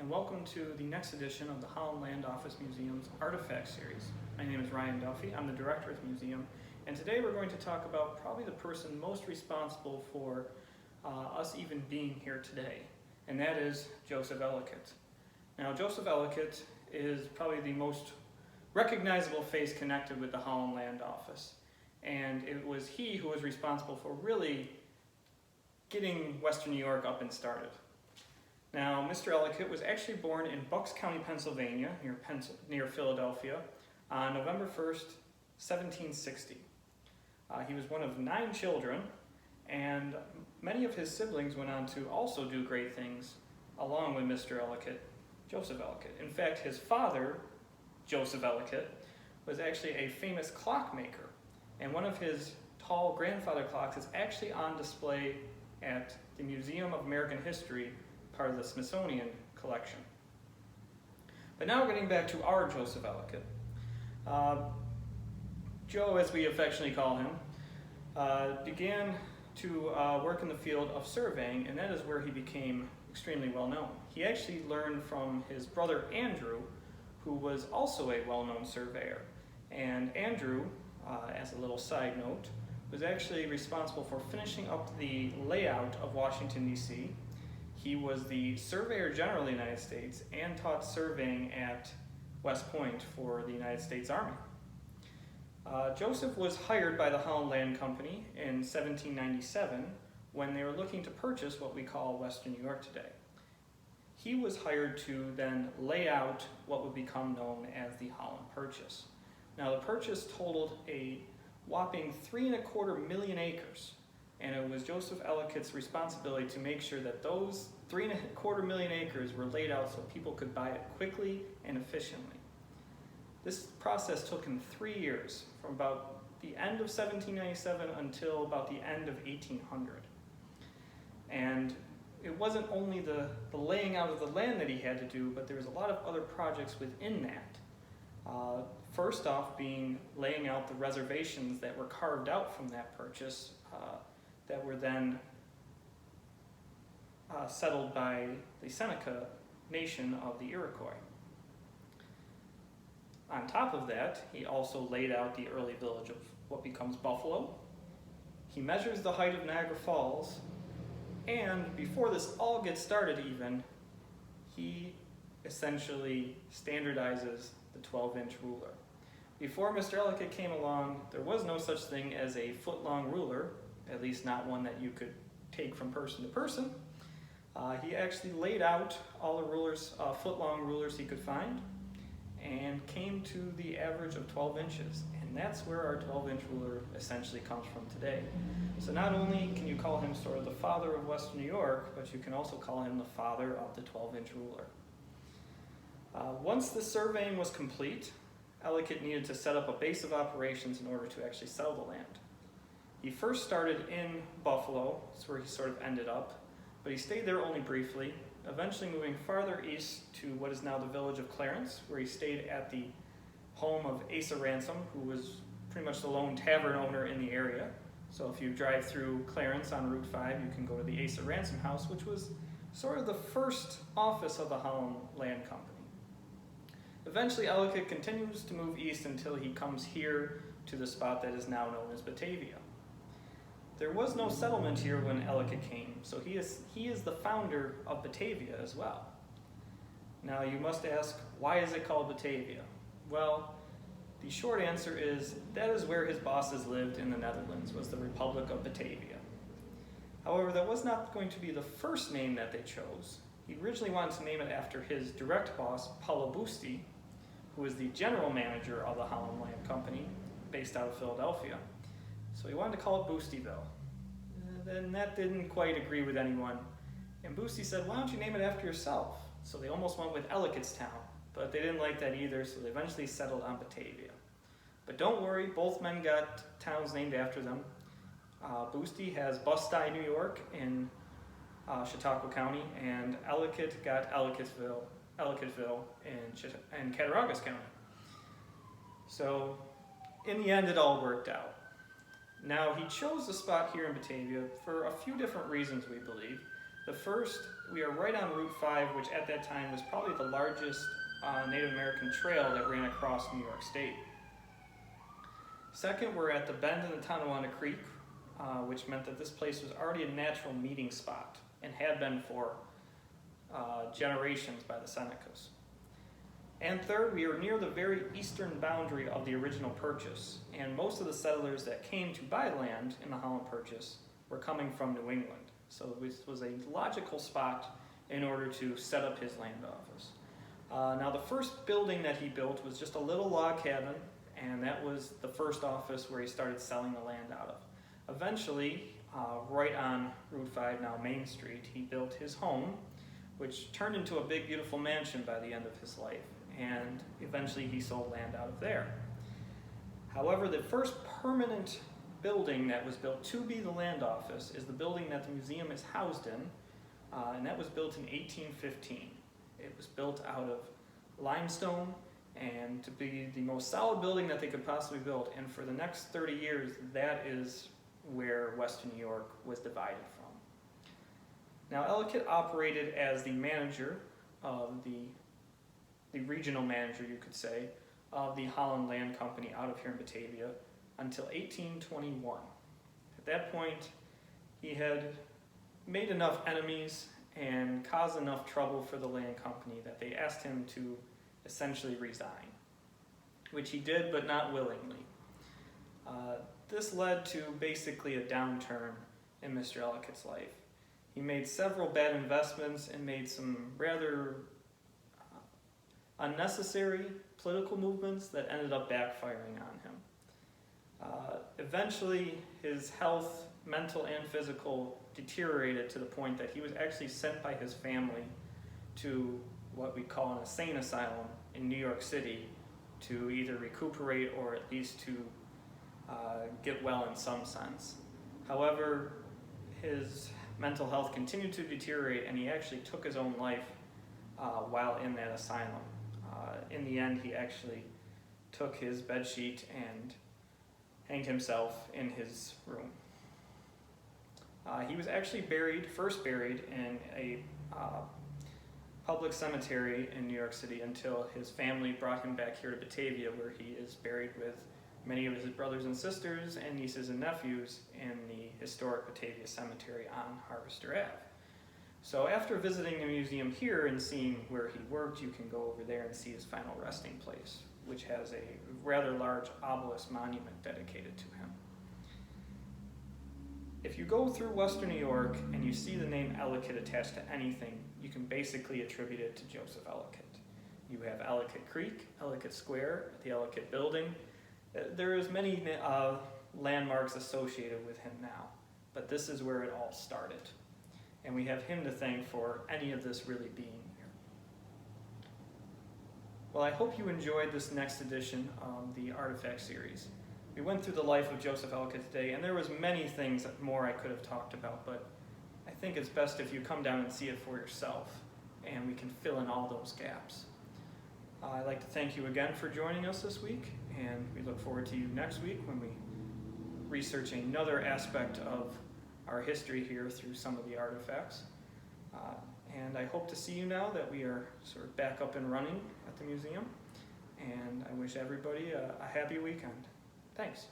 and welcome to the next edition of the Holland Land Office Museum's Artifact Series. My name is Ryan Duffy, I'm the director of the museum, and today we're going to talk about probably the person most responsible for us even being here today, and that is Joseph Ellicott. Now, Joseph Ellicott is probably the most recognizable face connected with the Holland Land Office, and it was he who was responsible for really getting Western New York up and started. Now, Mr. Ellicott was actually born in Bucks County, Pennsylvania, near Philadelphia, on November 1st, 1760. He was one of 9 children, and many of his siblings went on to also do great things along with Mr. Ellicott, Joseph Ellicott. In fact, his father, Joseph Ellicott, was actually a famous clockmaker, and one of his tall grandfather clocks is actually on display at the Museum of American History, part of the Smithsonian collection. But now getting back to our Joseph Ellicott. Joe, as we affectionately call him, began to work in the field of surveying, and that is where he became extremely well known. He actually learned from his brother Andrew, who was also a well-known surveyor. And Andrew, as a little side note, was actually responsible for finishing up the layout of Washington, D.C. He was the Surveyor General of the United States and taught surveying at West Point for the United States Army. Joseph was hired by the Holland Land Company in 1797 when they were looking to purchase what we call Western New York today. He was hired to then lay out what would become known as the Holland Purchase. Now, the purchase totaled a whopping 3.25 million acres. And it was Joseph Ellicott's responsibility to make sure that those 3.25 million acres were laid out so people could buy it quickly and efficiently. This process took him 3 years, from about the end of 1797 until about the end of 1800. And it wasn't only the laying out of the land that he had to do, but there was a lot of other projects within that. First off being laying out the reservations that were carved out from that purchase that were then settled by the Seneca nation of the Iroquois. On top of that, he also laid out the early village of what becomes Buffalo. He measures the height of Niagara Falls, and before this all gets started even, he essentially standardizes the 12-inch ruler. Before Mr. Ellicott came along, there was no such thing as a foot-long ruler, at least not one that you could take from person to person. He actually laid out all the rulers, foot-long rulers he could find, and came to the average of 12 inches. And that's where our 12-inch ruler essentially comes from today. So not only can you call him sort of the father of Western New York, but you can also call him the father of the 12-inch ruler. Once the surveying was complete, Ellicott needed to set up a base of operations in order to actually sell the land. He first started in Buffalo, that's where he sort of ended up, but he stayed there only briefly, eventually moving farther east to what is now the village of Clarence, where he stayed at the home of Asa Ransom, who was pretty much the lone tavern owner in the area. So if you drive through Clarence on Route 5, you can go to the Asa Ransom house, which was sort of the first office of the Holland Land Company. Eventually, Ellicott continues to move east until he comes here to the spot that is now known as Batavia. There was no settlement here when Ellicott came, so he is the founder of Batavia as well. Now you must ask, why is it called Batavia? Well, the short answer is that is where his bosses lived in the Netherlands, was the Republic of Batavia. However, that was not going to be the first name that they chose. He originally wanted to name it after his direct boss, Paulo Busti, who was the general manager of the Holland Land Company, based out of Philadelphia. So he wanted to call it Boostiville. Then that didn't quite agree with anyone. And Boosty said, why don't you name it after yourself? So they almost went with Ellicott's town, but they didn't like that either, so they eventually settled on Batavia. But don't worry, both men got towns named after them. Boosty has Bust-Eye, New York in Chautauqua County, and Ellicott got Ellicottville in Cattaraugus County. So in the end, it all worked out. Now, he chose the spot here in Batavia for a few different reasons, we believe. The first, we are right on Route 5, which at that time was probably the largest Native American trail that ran across New York State. Second, we're at the bend in the Tonawanda Creek, which meant that this place was already a natural meeting spot and had been for generations by the Senecas. And third, we are near the very eastern boundary of the original purchase, and most of the settlers that came to buy land in the Holland Purchase were coming from New England. So this was a logical spot in order to set up his land office. Now the first building that he built was just a little log cabin, and that was the first office where he started selling the land out of. Eventually, right on Route 5, now Main Street, he built his home, which turned into a big beautiful mansion by the end of his life, and eventually he sold land out of there. However, the first permanent building that was built to be the land office is the building that the museum is housed in, and that was built in 1815. It was built out of limestone and to be the most solid building that they could possibly build, and for the next 30 years that is where Western New York was divided from. Now Ellicott operated as the manager of the regional manager, you could say, of the Holland Land Company out of here in Batavia until 1821. At that point, he had made enough enemies and caused enough trouble for the land company that they asked him to essentially resign, which he did, but not willingly. This led to basically a downturn in Mr. Ellicott's life. He made several bad investments and made some rather unnecessary political movements that ended up backfiring on him. Eventually, his health, mental and physical, deteriorated to the point that he was actually sent by his family to what we call an insane asylum in New York City to either recuperate or at least to get well in some sense. However, his mental health continued to deteriorate and he actually took his own life while in that asylum. In the end, he actually took his bedsheet and hanged himself in his room. He was actually first buried in a public cemetery in New York City until his family brought him back here to Batavia, where he is buried with many of his brothers and sisters and nieces and nephews in the historic Batavia Cemetery on Harvester Ave. So after visiting the museum here and seeing where he worked, you can go over there and see his final resting place, which has a rather large obelisk monument dedicated to him. If you go through Western New York and you see the name Ellicott attached to anything, you can basically attribute it to Joseph Ellicott. You have Ellicott Creek, Ellicott Square, the Ellicott Building. There is many landmarks associated with him now, but this is where it all started. And we have him to thank for any of this really being here. Well, I hope you enjoyed this next edition of the Artifact series. We went through the life of Joseph Ellicott today, and there was many things more I could have talked about, but I think it's best if you come down and see it for yourself, and we can fill in all those gaps. I'd like to thank you again for joining us this week, and we look forward to you next week when we research another aspect of our history here through some of the artifacts. And I hope to see you now that we are sort of back up and running at the museum, and I wish everybody a happy weekend. Thanks.